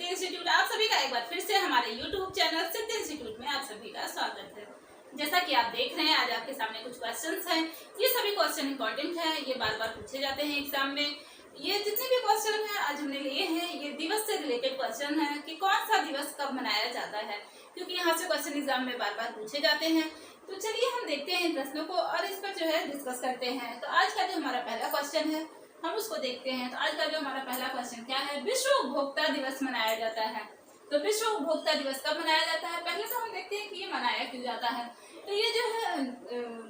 सिद्धि institute. आप सभी का एक बार फिर से हमारे यूट्यूब चैनल सिद्धि इंस्टीट्यूट में आप सभी का स्वागत है। जैसा कि आप देख रहे हैं, आज आपके सामने कुछ क्वेश्चंस हैं। ये सभी क्वेश्चन इंपॉर्टेंट हैं, ये बार बार पूछे जाते हैं एग्जाम में। ये जितने भी क्वेश्चन हैं आज हमने लिए हैं, ये दिवस से रिलेटेड क्वेश्चन है कि कौन सा दिवस कब मनाया जाता है, क्योंकि यहाँ से क्वेश्चन एग्जाम में बार बार पूछे जाते हैं। तो चलिए हम देखते हैं इन प्रश्नों को और इस पर जो है डिस्कस करते हैं। तो आज का जो हमारा पहला क्वेश्चन है हम उसको देखते हैं। तो आज का जो हमारा पहला क्वेश्चन क्या है, विश्व उपभोक्ता दिवस मनाया जाता है। तो विश्व उपभोक्ता दिवस कब मनाया जाता है, पहले तो हम देखते हैं कि ये मनाया क्यों जाता है। तो ये जो है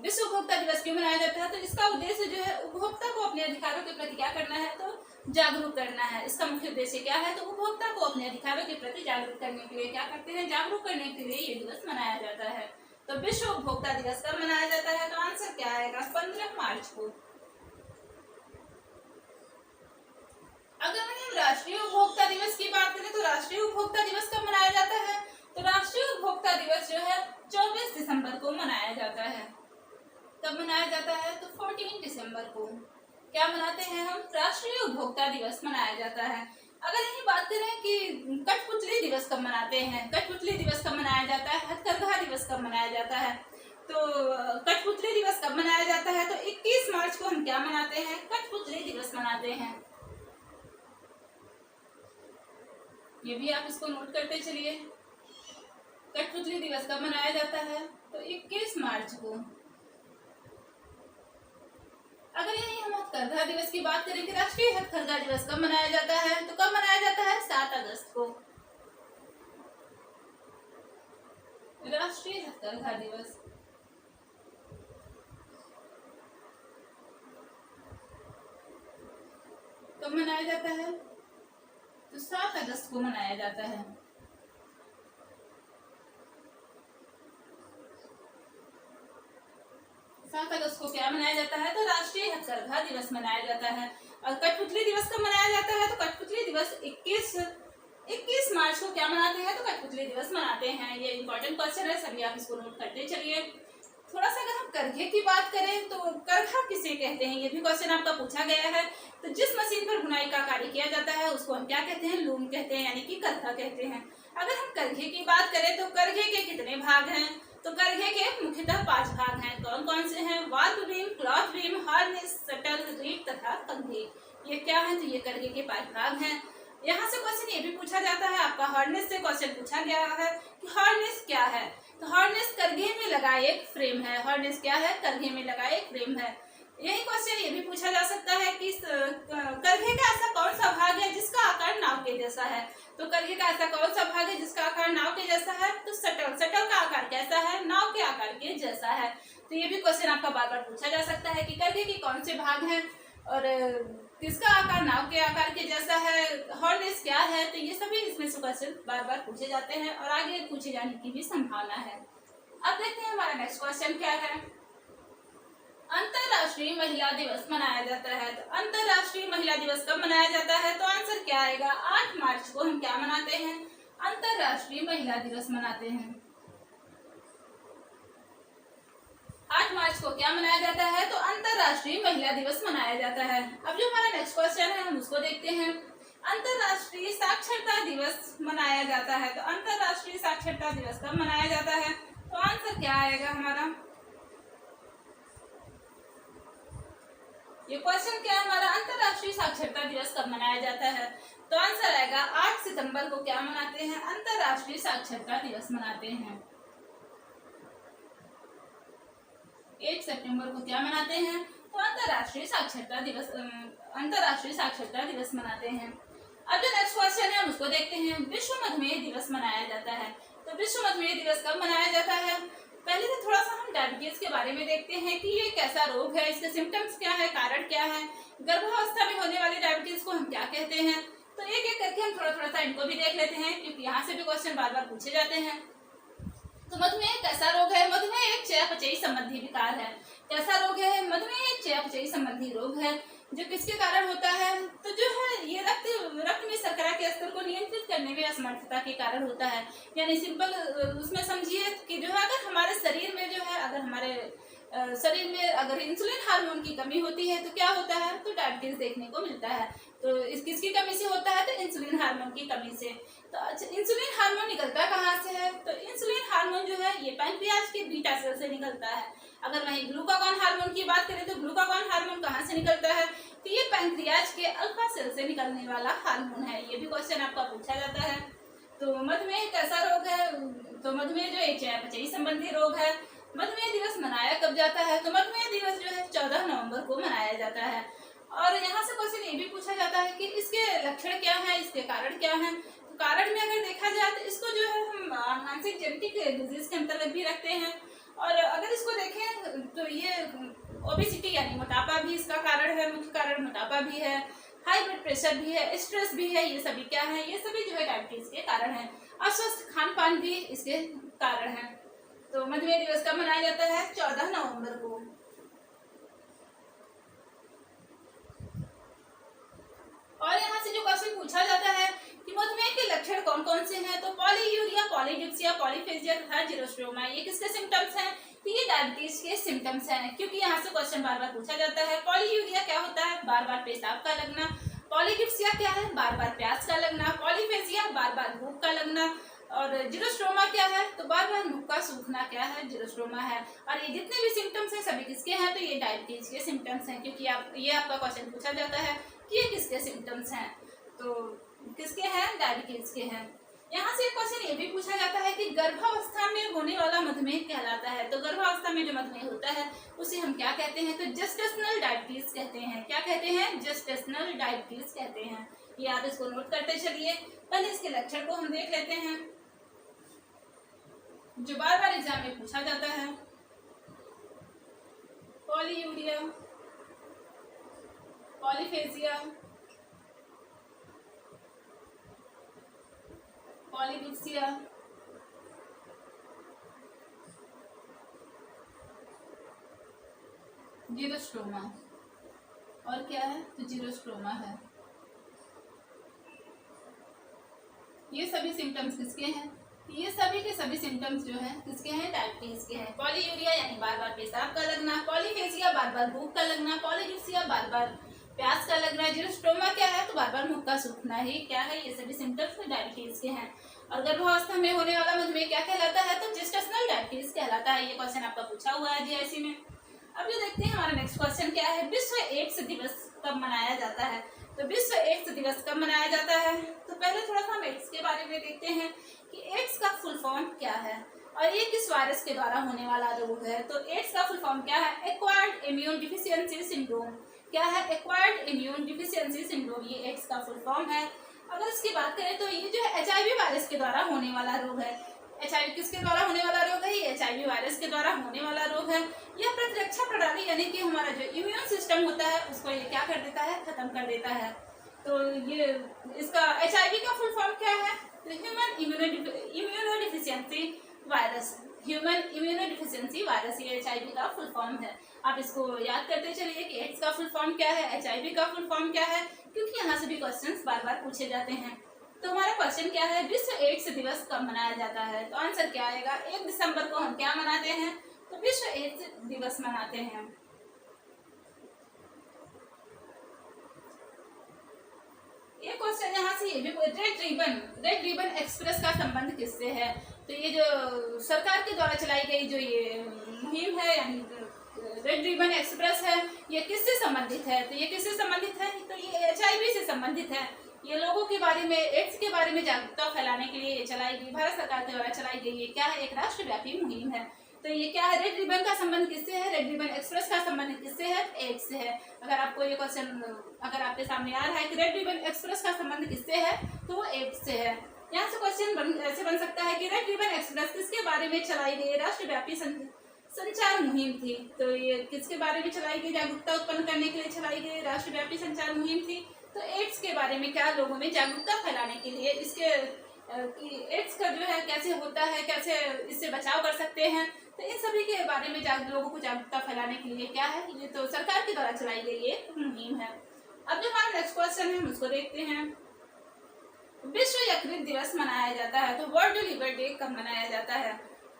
विश्व उपभोक्ता दिवस क्यों मनाया जाता है, तो इसका उद्देश्य जो है उपभोक्ता को अपने अधिकारों के प्रति क्या करना है, तो जागरूक करना है। इसका मुख्य उद्देश्य क्या है, तो उपभोक्ता को अपने अधिकारों के प्रति जागरूक करने के लिए क्या करते हैं, जागरूक करने के लिए ये दिवस मनाया जाता है। तो विश्व उपभोक्ता दिवस कब मनाया जाता है, तो आंसर क्या आएगा, 15 मार्च को। अगर हम राष्ट्रीय उपभोक्ता दिवस की बात करें तो राष्ट्रीय उपभोक्ता दिवस कब मनाया जाता है, तो राष्ट्रीय उपभोक्ता दिवस जो है 24 दिसंबर को मनाया जाता है। कब मनाया जाता है, तो 14 दिसंबर को क्या मनाते हैं हम, राष्ट्रीय उपभोक्ता दिवस मनाया जाता है। अगर यही बात करें कि कठपुतली दिवस कब मनाते हैं, कठपुतली दिवस कब मनाया जाता है, हथकरघा दिवस कब मनाया जाता है, तो कठपुतली दिवस कब मनाया जाता है, तो 21 मार्च को हम क्या मनाते हैं, कठपुतली दिवस मनाते हैं। ये भी आप इसको नोट करते चलिए। कठपुतली दिवस कब मनाया जाता है, तो 21 मार्च को। अगर यही हम हथकरघा दिवस की बात करें कि राष्ट्रीय हथकरघा दिवस कब मनाया जाता है, तो कब मनाया जाता है, 7 अगस्त को। राष्ट्रीय हथकरघा दिवस कब मनाया जाता है, तो 7 अगस्त को मनाया जाता है। अगस्त को क्या मनाया जाता है, तो राष्ट्रीय हथकरघा दिवस मनाया जाता है। और कठपुतली दिवस कब मनाया जाता है, तो कठपुतली दिवस 21 मार्च को क्या मनाते हैं, तो कठपुतली दिवस मनाते हैं। ये इंपॉर्टेंट क्वेश्चन है, सभी आप इसको नोट करते चलिए। थोड़ा सा अगर हम करघे की बात करें तो करघा किसे कहते हैं, ये भी क्वेश्चन आपका पूछा गया है। तो जिस मशीन पर बुनाई का कार्य किया जाता है उसको हम क्या कहते हैं, लूम कहते हैं, यानी कि करघा कहते हैं। अगर हम करघे की बात करें तो करघे के कितने भाग हैं, तो करघे के मुख्यतः 5 भाग हैं। कौन कौन से हैं, valve beam, cloth beam, harness, shuttle, reed तथा कंघी। ये क्या है, तो ये करघे के 5 भाग हैं। यहाँ से क्वेश्चन ये भी पूछा जाता है, आपका हार्नेस से क्वेश्चन पूछा गया है कि हार्नेस क्या है, तो हार्नेस करघे में लगा एक फ्रेम है। हार्नेस क्या है, करघे में लगा एक फ्रेम है। यही क्वेश्चन ये भी पूछा जा सकता है कि करघे का ऐसा कौन सा भाग है जिसका आकार नाव के जैसा है, तो करघे का ऐसा कौन सा भाग है जिसका आकार नाव के जैसा है, तो शटल। शटल का आकार कैसा है, नाव के आकार के जैसा है। तो ये भी क्वेश्चन आपका बार बार पूछा जा सकता है कि करघे के कौन से भाग हैं और किसका आकार नाव के आकार के जैसा है, हार्नेस क्या है। तो ये सभी इसमें से क्वेश्चन बार बार पूछे जाते हैं और आगे पूछे जाने की भी संभावना है। अब देखते हैं हमारा नेक्स्ट क्वेश्चन क्या है। अंतरराष्ट्रीय महिला दिवस मनाया जाता है, तो अंतरराष्ट्रीय महिला दिवस कब मनाया जाता है, तो आंसर क्या आएगा, 8 मार्च को हम क्या मनाते हैं, अंतरराष्ट्रीय महिला दिवस मनाते हैं। 8 मार्च को क्या मनाया जाता है, तो अंतरराष्ट्रीय महिला दिवस मनाया जाता है। अब जो हमारा नेक्स्ट क्वेश्चन है हम उसको देखते हैं। अंतरराष्ट्रीय साक्षरता दिवस मनाया जाता है, तो अंतरराष्ट्रीय साक्षरता दिवस कब मनाया जाता है, तो आंसर क्या आएगा हमारा, ये क्वेश्चन क्या है हमारा, अंतरराष्ट्रीय साक्षरता दिवस कब मनाया जाता है, तो आंसर आएगा 8 सितंबर को क्या मनाते हैं, अंतरराष्ट्रीय साक्षरता दिवस मनाते हैं। 1 सितंबर को क्या मनाते हैं, तो अंतरराष्ट्रीय साक्षरता दिवस मनाते हैं। अब जो नेक्स्ट क्वेश्चन है हम उसको देखते हैं। विश्व मधुमेह दिवस मनाया जाता है, तो विश्व मधुमेह दिवस कब मनाया जाता है, पहले से थोड़ा सा हम डायबिटीज के बारे में देखते हैं कि ये कैसा रोग है, इसके सिम्टम्स क्या है, कारण क्या है, गर्भावस्था में होने वाली डायबिटीज को हम क्या कहते हैं। तो एक एक करके हम थोड़ा थोड़ा सा इनको भी देख लेते हैं, क्योंकि यहाँ से भी क्वेश्चन बार बार पूछे जाते हैं। तो मधुमेह कैसा रोग है, मधुमेह एक चयापचयी संबंधी विकार है। कैसा रोग है, मधुमेह एक चयापचयी संबंधी रोग है जो किसके कारण होता है, तो जो है ये रक्त में शर्करा के स्तर को नियंत्रित करने में असमर्थता के कारण होता है। यानी सिंपल उसमें समझिए कि जो है अगर हमारे शरीर में जो है अगर हमारे शरीर में अगर इंसुलिन हार्मोन की कमी होती है तो क्या होता है, तो डायबिटीज देखने को मिलता है। तो इस किसकी कमी से होता है, तो इंसुलिन हार्मोन की कमी से। तो अच्छा, इंसुलिन हार्मोन निकलता कहाँ से है? तो इंसुलिन हार्मोन जो है ये पैंक्रियाज के बीटा सेल से निकलता है। अगर वहीं ग्लूकागॉन हार्मोन की बात करें तो ग्लूकागॉन हार्मोन कहाँ से निकलता है? तो ये पैंक्रियाज के अल्फा सेल से निकलने वाला हार्मोन है। ये भी क्वेश्चन आपका पूछा जाता है। तो मधुमेह कैसा रोग है? तो मधुमेह जो एक चयापचयी संबंधी रोग है। मधुमेह दिवस मनाया कब जाता है? तो मधुमेह दिवस जो है 14 नवंबर को मनाया जाता है। और यहाँ से क्वेश्चन ये भी पूछा जाता है कि इसके लक्षण क्या है, इसके कारण क्या है? तो कारण में अगर देखा जाए तो इसको जो है हम मानसिक जेनेटिक डिजीज के अंतर्गत भी रखते हैं। और अगर इसको देखें तो ये ओबेसिटी यानी मोटापा भी इसका कारण है, मुख्य कारण मोटापा भी है, हाई ब्लड प्रेशर भी है, स्ट्रेस भी है। ये सभी क्या है? ये सभी जो है डायबिटीज के कारण है। अस्वस्थ खान पान भी इसके कारण है। तो मधुमेह दिवस कब मनाया जाता है? 14 नवंबर को। और यहाँ से जो क्वेश्चन पूछा जाता है कि मधुमेह के लक्षण कौन कौन से हैं? तो पॉलीयूरिया, पॉलीडिप्सिया, पॉलीफेजिया तथा जीरोस्ट्रोमा, ये किसके सिम्टम्स हैं? तो ये डायबिटीज के सिम्टम्स हैं, क्योंकि यहाँ से क्वेश्चन बार बार पूछा जाता है। पॉलीयूरिया क्या होता है? बार बार पेशाब का लगना। पॉलीडिप्सिया क्या है? बार बार प्यास का लगना। पॉलीफेजिया बार बार भूख का लगना। और जीरोस्ट्रोमा क्या है? तो बार बार मुख का सूखना क्या है? जीरोस्ट्रोमा है। और ये जितने भी सिम्टम्स हैं सभी किसके हैं? तो ये डायबिटीज के सिम्टम्स हैं, क्योंकि ये आपका क्वेश्चन पूछा जाता है कि ये किसके सिम्टम्स हैं। तो किसके हैं? डायबिटीज के हैं। यहाँ से क्वेश्चन ये भी पूछा जाता है कि गर्भावस्था में होने वाला मधुमेह कहलाता है। तो गर्भावस्था में जो मधुमेह होता है उसे हम क्या कहते हैं? तो जेस्टेशनल डायबिटीज कहते हैं। क्या कहते हैं? जेस्टेशनल डायबिटीज कहते हैं। ये आप इसको नोट करते चलिए। पहले इसके लक्षण को हम देख लेते हैं, जो बार बार एग्जाम में पूछा जाता है। Polyuria, polyphagia, polydipsia, xerostomia. और क्या है? तो जीरोस्ट्रोमा है। ये सभी सिम्टम्स किसके हैं? ये सभी के सभी सिम्टम्स जो हैं किसके हैं? डायबिटीज के हैं। पॉलीयूरिया यानी बार बार पेशाब का लगना, पॉलीफेजिया बार बार भूख का लगना, पॉलीडिप्सिया बार बार प्यास का लगना, जीरोस्ट्रोमा क्या है? तो बार बार मुख का सूखना ही क्या है? ये सभी सिम्टम्स डायबिटीज के हैं। और गर्भावस्था में होने वाला मधुमेह क्या कहलाता है? तो जेस्टेशनल डायबिटीज कहलाता है। ये क्वेश्चन आपका पूछा हुआ है जीआईसी में। अब जो देखते हैं हमारा नेक्स्ट क्वेश्चन क्या है? विश्व एड्स दिवस कब मनाया जाता है? तो विश्व एड्स दिवस कब मनाया जाता है? तो पहले थोड़ा सा हम एड्स के बारे में देखते हैं कि एड्स का फुल फॉर्म क्या है और ये किस वायरस के द्वारा होने वाला रोग है। तो एड्स का फुल फॉर्म क्या है? Acquired immune deficiency syndrome. क्या है? एक्वायर्ड इम्यून डिफिशियंसी सिंड्रोम, ये एड्स का फुल फॉर्म है। अगर इसकी बात करें तो ये जो है HIV वायरस के द्वारा होने वाला रोग है। HIV किसके द्वारा होने वाला रोग है? ये HIV वायरस के द्वारा होने वाला रोग है। यह प्रतिरक्षा प्रणाली यानी कि हमारा जो इम्यून सिस्टम होता है उसको ये क्या कर देता है? खत्म कर देता है। तो ये इसका HIV का फुल फॉर्म क्या है? तो human immunodeficiency virus, human immunodeficiency virus, ये HIV का फुल फॉर्म है। आप इसको याद करते चलिए कि एड्स का फुल फॉर्म क्या है, HIV का फुल फॉर्म क्या है, क्योंकि यहाँ से भी क्वेश्चंस बार बार पूछे जाते हैं। तो हमारा क्वेश्चन क्या है? विश्व एड्स दिवस कब मनाया जाता है? तो आंसर क्या आएगा? 1 दिसंबर को हम क्या मनाते हैं? तो विश्व एड्स दिवस मनाते हैं। ये क्वेश्चन यहाँ से ये भी रेड रिबन एक्सप्रेस का संबंध किससे है? तो ये जो सरकार के द्वारा चलाई गई जो ये मुहिम है यानी रेड रिबन एक्सप्रेस है, ये किससे संबंधित है? तो ये किससे संबंधित है? तो ये HIV से संबंधित है। ये लोगों के बारे में, एड्स के बारे में जागरूकता फैलाने के लिए चलाई गई, भारत सरकार के द्वारा चलाई गई ये क्या है? एक राष्ट्रव्यापी मुहिम है। तो ये क्या है? रेड रिबन का संबंध किससे है? रेड रिबन एक्सप्रेस का संबंध किससे है? एड्स से है। अगर आपको ये क्वेश्चन अगर आपके सामने आ रहा है कि रेड रिबन एक्सप्रेस का संबंध किससे है, तो वो एड्स से है। यहाँ से क्वेश्चन ऐसे बन सकता है कि रेड रिबन एक्सप्रेस किसके बारे में चलाई गई? राष्ट्रव्यापी संचार मुहिम थी। तो ये किसके बारे में चलाई गई? जागरूकता उत्पन्न करने के लिए चलाई गई राष्ट्रव्यापी संचार मुहिम थी। तो एड्स के बारे में क्या लोगों में जागरूकता फैलाने के लिए, इसके कि एड्स का जो है कैसे होता है, कैसे इससे बचाव कर सकते हैं, तो इन सभी के बारे में लोगों को जागरूकता फैलाने के लिए क्या है? ये तो सरकार के द्वारा चलाई गई ये मुहिम है। अब जो हमारा नेक्स्ट क्वेश्चन है हम उसको देखते हैं। विश्व यकृत दिवस मनाया जाता है, तो वर्ल्ड लिवर डे कब मनाया जाता है?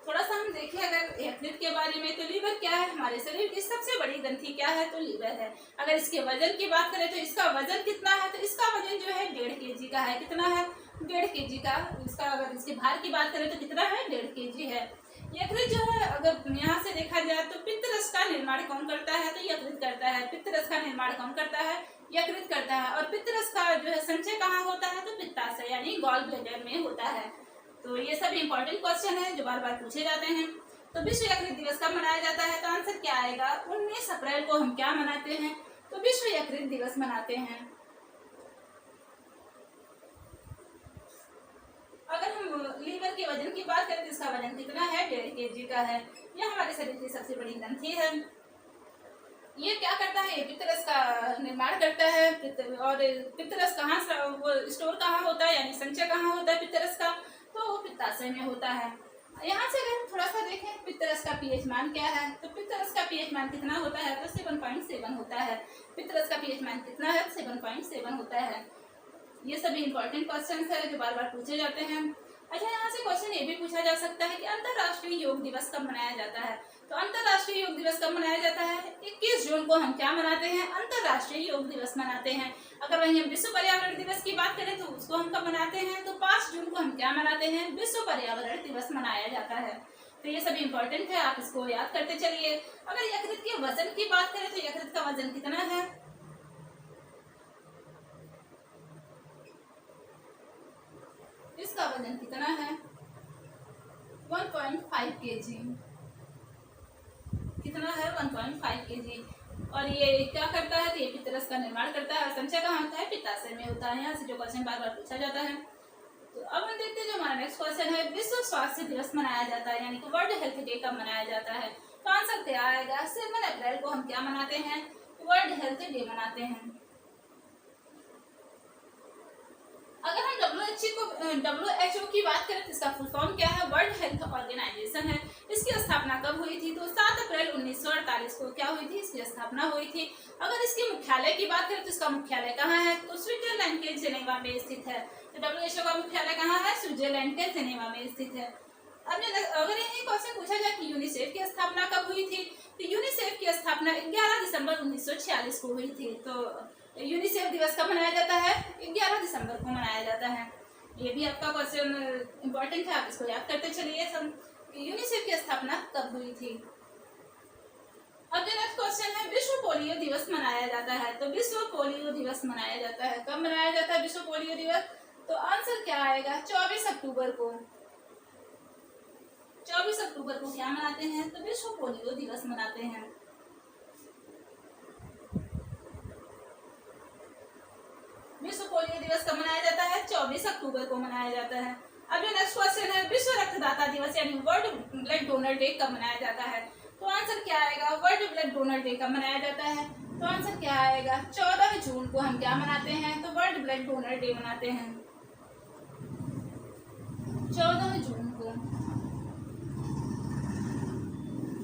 थोड़ा सा हम देखें अगर यकृत के बारे में, तो लीवर क्या है? हमारे शरीर की सबसे बड़ी ग्रंथि क्या है? तो लीवर है। अगर इसके वजन की बात करें तो इसका वजन कितना है? तो इसका वजन जो है 1.5 kg का है। कितना है? 1.5 kg का। इसका अगर इसके भार की बात करें तो कितना है, 1.5 kg है। यकृत जो है अगर यहाँ से देखा जाए तो पित्तरस का निर्माण कौन करता है, तो यकृत करता है। पित्तरस का निर्माण कौन करता है, यकृत करता है। और पित्तरस का जो है संचय कहाँ होता है, तो पित्ताशय यानी गॉल ब्लैडर में होता है। तो ये सब इंपॉर्टेंट क्वेश्चन है जो बार बार पूछे जाते हैं। तो विश्व यकृत दिवस कब मनाया जाता है, तो आंसर क्या आएगा, 19 अप्रैल को हम क्या मनाते हैं, तो विश्व यकृत दिवस मनाते हैं। अगर हम लीवर के वजन की बात करें तो इसका वजन कितना है, 1.5 kg का है। यह हमारे शरीर की सबसे बड़ी ग्रंथि है। ये क्या करता है, ये पित्तरस का निर्माण करता है। और पित्तरस कहाँ वो स्टोर कहाँ होता है, यानी संचय कहाँ होता है पित्तरस का, तो वो पित्ताशय में होता है। यहाँ से अगर थोड़ा सा देखें पित्तरस का पीएच मान क्या है, तो पित्तरस का पीएच मान कितना होता है, तो 7.7 होता है। पित्तरस का पीएच मान कितना है, 7.7 होता है। ये सभी इंपॉर्टेंट क्वेश्चन है जो बार बार पूछे जाते हैं। अच्छा, यहाँ से क्वेश्चन ये भी पूछा जा सकता है कि अंतर्राष्ट्रीय योग दिवस कब मनाया जाता है, तो अंतर्राष्ट्रीय योग दिवस कब मनाया जाता है, 21 जून को हम क्या मनाते हैं, अंतर्राष्ट्रीय योग दिवस मनाते हैं। अगर वहीं हम विश्व पर्यावरण दिवस की बात करें तो उसको हम कब मनाते हैं, तो 5 जून को हम क्या मनाते हैं, विश्व पर्यावरण दिवस मनाया जाता है। तो ये सभी इंपॉर्टेंट है, आप इसको याद करते चलिए। अगर यकृत के वजन की बात करें तो यकृत का वजन कितना है, इसका वजन कितना है, 1.5 kg। कितना है, 1.5 kg। और ये क्या करता है, तो ये पित्तरस का निर्माण करता है। संचय कहाँ होता है, पित्ताशय में होता है। यहाँ से जो क्वेश्चन बार बार पूछा जाता है। तो अब हम देखते हैं जो हमारा नेक्स्ट क्वेश्चन है, विश्व स्वास्थ्य दिवस मनाया जाता है, यानी कि वर्ल्ड हेल्थ डे कब मनाया जाता है, तो आंसर क्या आएगा, 7 अप्रैल को हम क्या मनाते हैं, वर्ल्ड हेल्थ डे मनाते हैं। अगर हम WHO की बात करें तो इसका फुल फॉर्म क्या है, वर्ल्ड हेल्थ ऑर्गेनाइजेशन है। इसकी स्थापना कब हुई थी, तो 7 अप्रैल 1948 को क्या हुई थी, इसकी स्थापना हुई थी। अगर इसके मुख्यालय की बात करें तो इसका मुख्यालय कहाँ है, तो स्विट्जरलैंड के जेनेवा में स्थित है। तो WHO का मुख्यालय कहाँ है, स्विट्जरलैंड के जेनेवा में स्थित है। अब अगर यही क्वेश्चन पूछा जाए कि यूनिसेफ की स्थापना कब हुई थी, तो यूनिसेफ की स्थापना 11 दिसंबर 1946 को हुई थी। तो यूनिसेफ दिवस कब मनाया जाता है, 11 दिसंबर को मनाया जाता है। ये भी आपका क्वेश्चन इंपॉर्टेंट है, आप इसको याद करते चलिए सब। यूनिसेफ की स्थापना कब हुई थी। अब जो नेक्स्ट क्वेश्चन है, विश्व पोलियो दिवस मनाया जाता है, तो विश्व पोलियो दिवस मनाया जाता है, कब मनाया जाता है विश्व पोलियो दिवस, तो आंसर क्या आएगा, 24 अक्टूबर को। 24 अक्टूबर को क्या मनाते हैं, तो विश्व पोलियो दिवस मनाते हैं। विश्व पोलियो दिवस कब मनाया जाता है, 24 अक्टूबर को मनाया जाता है। अब जो नेक्स्ट क्वेश्चन है, विश्व रक्तदाता दिवस यानी वर्ल्ड ब्लड डोनर डे कब मनाया जाता है, तो आंसर क्या आएगा, वर्ल्ड ब्लड डोनर डे कब मनाया जाता है, तो आंसर क्या आएगा, 14 जून को हम क्या मनाते हैं, तो वर्ल्ड ब्लड डोनर डे मनाते हैं। 14 जून को,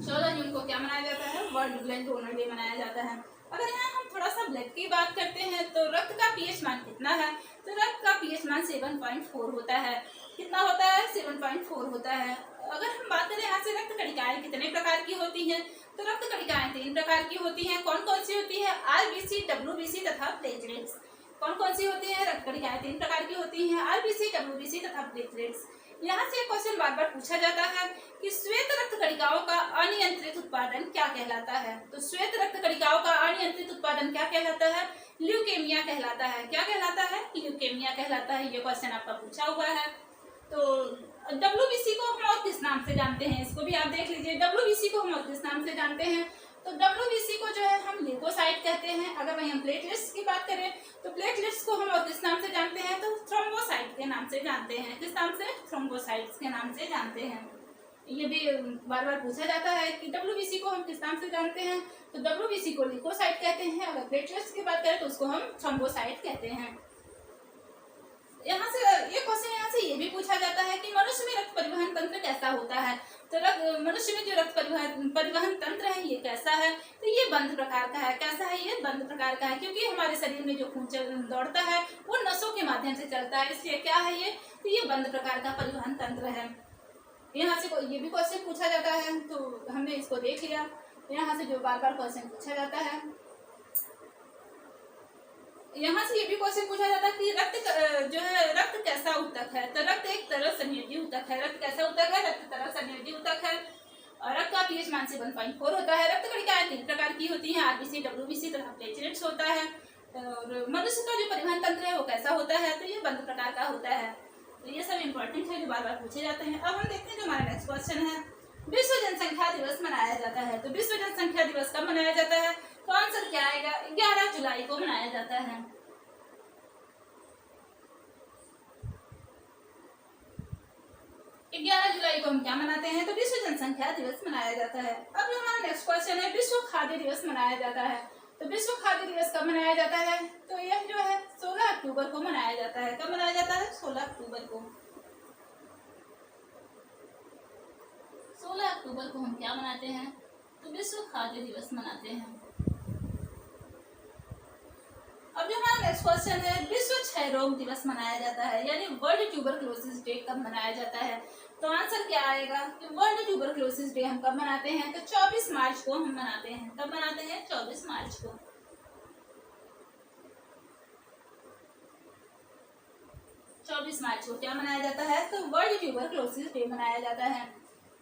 14 जून को क्या मनाया जाता है, वर्ल्ड ब्लड डोनर डे मनाया जाता है। अगर यहाँ हम थोड़ा सा ब्लड की बात करते हैं तो रक्त का पीएच मान कितना है, तो रक्त का पीएच मान 7.4 होता है। कितना होता है, 7.4 होता है। अगर हम बात करें यहाँ से रक्त कणिकाएं कितने प्रकार की होती हैं, तो रक्त कणिकाएं 3 प्रकार की होती हैं। कौन कौन सी होती है, आरबीसी, डब्ल्यूबीसी तथा प्लेटलेट्स। कौन कौन सी होती है, रक्त कणिकाएं 3 प्रकार की होती हैं, आरबीसी, डब्ल्यूबीसी तथा प्लेटलेट्स। यहाँ से क्वेश्चन बार बार पूछा जाता है कि श्वेत रक्त कणिकाओं का अनियंत्रित उत्पादन क्या कहलाता है, तो श्वेत रक्त कणिकाओं का अनियंत्रित उत्पादन क्या कहलाता है, ल्यूकेमिया कहलाता है। क्या कहलाता है, ल्यूकेमिया कहलाता है। ये क्वेश्चन आपका पूछा हुआ है। तो डब्ल्यूबीसी को हम और किस नाम से जानते हैं, इसको भी आप देख लीजिए। डब्ल्यूबीसी को हम और किस नाम से जानते हैं, तो डब्ल्यूबीसी को जो है हम ल्यूकोसाइट कहते हैं। अगर वहीं हम प्लेटलेट्स की बात करें तो प्लेटलेट्स को हम और किस नाम से जानते हैं, तो थ्रोम्बोसाइट के नाम से जानते हैं। किस नाम से, थ्रोम्बोसाइट्स के नाम से जानते हैं। ये भी बार बार पूछा जाता है कि डब्ल्यूबीसी को हम किस नाम से जानते हैं, तो डब्ल्यूबीसी को ल्यूकोसाइट कहते हैं। अगर प्लेटलेट्स की बात करें तो उसको हम थ्रोम्बोसाइट कहते हैं। यहाँ से ये क्वेश्चन यहाँ से ये भी पूछा जाता है कि मनुष्य में रक्त परिवहन तंत्र कैसा होता है, तो मनुष्य में जो रक्त परिवहन तंत्र है ये कैसा है, तो ये बंद प्रकार का है। कैसा है, ये बंद प्रकार का है, क्योंकि हमारे शरीर में जो खून दौड़ता है वो नसों के माध्यम से चलता है, इसलिए क्या है ये, तो ये बंद प्रकार का परिवहन तंत्र है। यहाँ से ये भी क्वेश्चन पूछा जाता है, तो हमने इसको देख लिया। यहाँ से जो बार बार क्वेश्चन पूछा जाता है, यहाँ से ये भी क्वेश्चन पूछा जाता है कि जो है रक्त कैसा ऊतक है। तो रक्त एक तरल संयोजी ऊतक है। रक्त कैसा ऊतक है? रक्त तरल संयोजी ऊतक है। और रक्त का पीएच मान से 1.4 होता है। रक्त कणिकाएं 3 प्रकार की होती हैं, आरबीसी, डब्ल्यूबीसी तथा प्लेटलेट्स होता है। और मनुष्य का जो परिवहन तंत्र है वो कैसा होता है? तो ये बंद प्रकार का होता है। तो ये सब इंपॉर्टेंट है जो बार बार पूछे जाते हैं। अब हम देखते हैं जो हमारा नेक्स्ट क्वेश्चन है, विश्व जनसंख्या दिवस मनाया जाता है। तो विश्व जनसंख्या दिवस कब मनाया जाता है? तो आंसर क्या आएगा? 11 जुलाई को मनाया जाता है। 11 जुलाई को हम क्या मनाते हैं? तो विश्व जनसंख्या दिवस मनाया जाता है। अब जो हमारा नेक्स्ट क्वेश्चन है, विश्व खाद्य दिवस मनाया जाता है। तो विश्व खाद्य दिवस कब मनाया जाता है? तो यह जो है 16 अक्टूबर को मनाया जाता है। कब मनाया जाता है? 16 अक्टूबर को। 16 अक्टूबर को हम क्या मनाते हैं? तो विश्व खाद्य दिवस मनाते हैं। अब जो हमारा नेक्स्ट क्वेश्चन है, विश्व क्षय रोग दिवस मनाया जाता है, यानी वर्ल्ड ट्यूबरक्लोसिस डे कब मनाया जाता है? तो आंसर क्या आएगा कि वर्ल्ड ट्यूबरक्लोसिस डे हम कब मनाते हैं? तो 24 मार्च को हम मनाते हैं। कब मनाते हैं? 24 मार्च को। 24 मार्च को क्या मनाया जाता है? तो वर्ल्ड ट्यूबरक्लोसिस डे मनाया जाता है।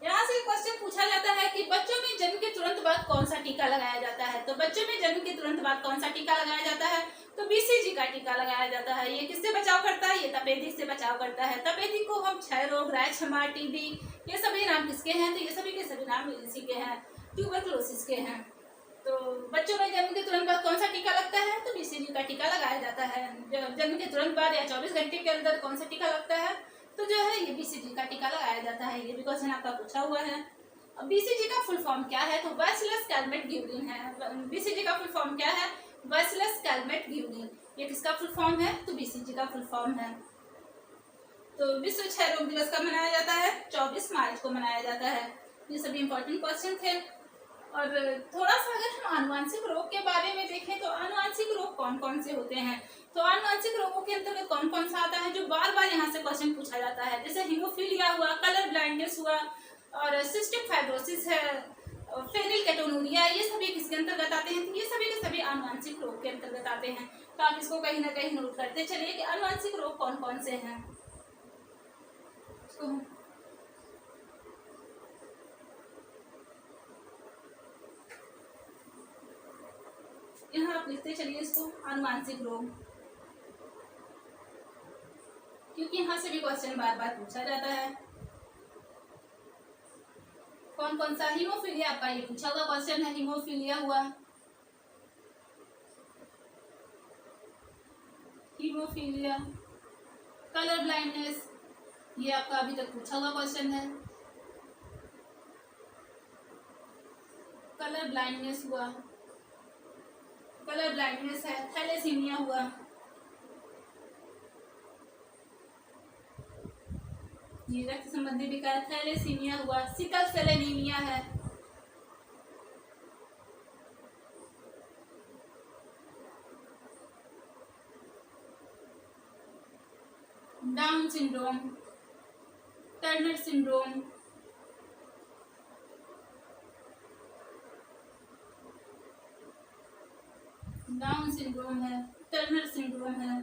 यहाँ से क्वेश्चन पूछा जाता है कि बच्चों में जन्म के तुरंत बाद कौन सा टीका लगाया जाता है? तो बच्चों में जन्म के तुरंत बाद कौन सा टीका लगाया जाता है? तो बीसीजी का टीका लगाया जाता है। ये किससे बचाव करता है? ये तपेदिक से बचाव करता है। तपेदिक को हम क्षय रोग, रायक्षमा, टीबी, ये सभी नाम किसके हैं? तो ये सभी के सभी नाम इसी के हैं, ट्यूबरक्लोसिस के हैं। तो बच्चों में जन्म के तुरंत बाद कौन सा टीका लगता है? तो बीसीजी का टीका लगाया जाता है। जन्म के तुरंत बाद या 24 घंटे के अंदर कौन सा टीका लगता है? तो जो है ये बीसीजी का टीका लगाया जाता है। ये भी क्वेश्चन आपका पूछा हुआ है। अब बीसीजी का फुल फॉर्म क्या है? तो बैसिलस कैलमेट-ग्यूलिन है। बीसीजी का फुल फॉर्म क्या है? बैसिलस कैलमेट-ग्यूलिन। ये किसका फुल फॉर्म है? तो बीसीजी का फुल फॉर्म है। तो विश्व क्षय रोग दिवस कब मनाया जाता है? 24 मार्च को मनाया जाता है। ये सभी इंपॉर्टेंट क्वेश्चन थे। और थोड़ा सा अगर हम आनुवांशिक रोग के बारे में देखें तो आनुवांशिक रोग कौन कौन से होते हैं? तो आनुवांशिक रोगों के अंतर्गत कौन कौन सा आता है जो बार बार यहाँ से क्वेश्चन पूछा जाता है? जैसे हीमोफीलिया हुआ, कलर ब्लाइंडनेस हुआ, और सिस्टिक फाइब्रोसिस है, फेनिलकेटोनुरिया, ये सभी किसके अंतर्गत आते हैं? ये सभी के सभी आनुवांशिक रोग के अंतर्गत आते हैं। तो आप इसको कहीं ना कहीं नोट करते चलिए कि आनुवांशिक रोग कौन कौन से हैं। यहाँ आप लिखते चलिए इसको, आनुवांशिक रोग, क्योंकि यहाँ से भी क्वेश्चन बार बार पूछा जाता है। कौन कौन सा? हीमोफीलिया आपका ये पूछा हुआ क्वेश्चन है, हीमोफीलिया हुआ, हीमोफीलिया, कलर ब्लाइंडनेस, ये आपका अभी तक पूछा हुआ क्वेश्चन है। कलर ब्लाइंडनेस हुआ, कलर ब्लाइंडनेस है, थैलेसीमिया हुआ, ये रक्त संबंधी विकार, थैलेसीमिया हुआ, सिकल सेल एनीमिया है, Down syndrome, Turner syndrome, Down syndrome है, टर्नर सिंड्रोम है,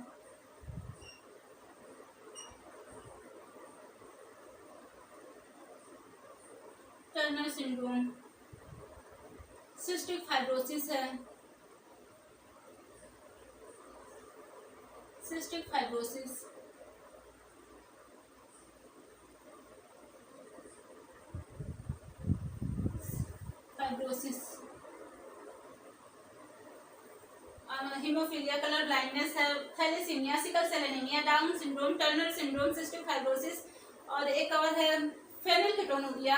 टर्नर सिंड्रोम, सिस्टिक फाइब्रोसिस है, cystic fibrosis, fibrosis, haemophilia, colour blindness है, thalassaemia, sickle cell anaemia, Down syndrome, Turner syndrome, cystic fibrosis, और एक और है phenylketonuria.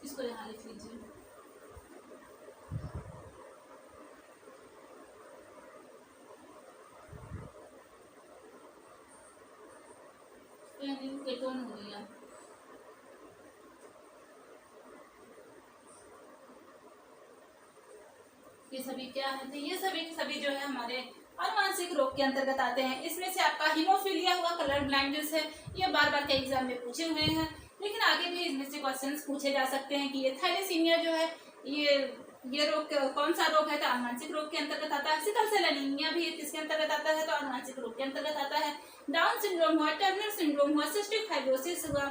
इसको यहाँ लिख लीजिए। फेनिलकेटोनुरिया, ये सभी क्या है? तो ये सभी सभी जो है हमारे अनुवांशिक रोग के अंतर्गत आते हैं। इसमें से आपका हीमोफीलिया हुआ, कलर ब्लाइंडनेस है, ये बार बार कई एग्जाम में पूछे हुए हैं, लेकिन आगे भी इसमें से क्वेश्चंस पूछे जा सकते हैं कि ये थैलेसीमिया जो है ये रोग कौन सा रोग है, तो अनुवांशिक रोग के अंतर्गत आता है। सिकल सेल एनीमिया भी किसके अंतर्गत आता है, तो अनुवांशिक रोग के अंतर्गत आता है। डाउन सिंड्रोम हुआ, टर्नर सिंड्रोम हुआ, सिस्टिक फाइब्रोसिस हुआ,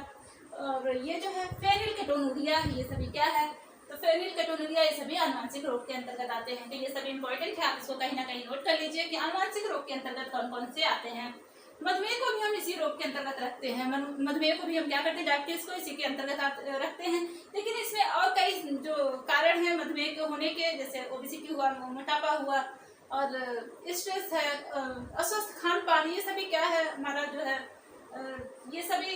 और ये जो है फेनिलकेटोनुरिया, ये सभी क्या है, तो फेनिलकेटोनुरिया, ये सभी अनुवांशिक रोग के अंतर्गत आते हैं। तो ये सभी इंपॉर्टेंट है, आप इसको कहीं ना कहीं नोट कर लीजिए कि अनुवांशिक रोग के अंतर्गत कौन कौन से आते हैं। मधुमेह को भी हम इसी रोग के अंतर्गत रखते हैं। मधुमेह को भी हम क्या करते हैं, डायबिटीज को इसी के अंतर्गत रखते हैं। लेकिन इसमें और कई जो कारण है मधुमेह के होने के, जैसे ओबेसिटी हुआ, मोटापा हुआ, और स्ट्रेस है, अस्वस्थ खान पान, ये सभी क्या है हमारा जो है, ये सभी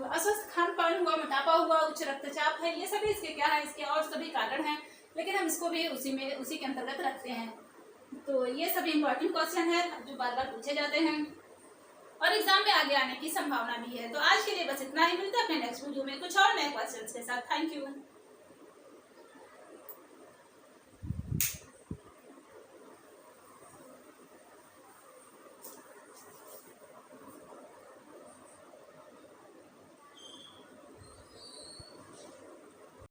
अस्वस्थ खान पान हुआ, मोटापा हुआ, उच्च रक्तचाप है, ये सभी इसके क्या है, इसके और सभी कारण हैं, लेकिन हम इसको भी उसी के अंतर्गत रखते हैं। तो ये सभी इंपॉर्टेंट क्वेश्चन है जो बार बार पूछे जाते हैं और एग्जाम में आगे आने की संभावना भी है। तो आज के लिए बस इतना ही, मिलते हैं अपने नेक्स्ट वीडियो में कुछ और नए क्वेश्चंस के साथ। Thank you.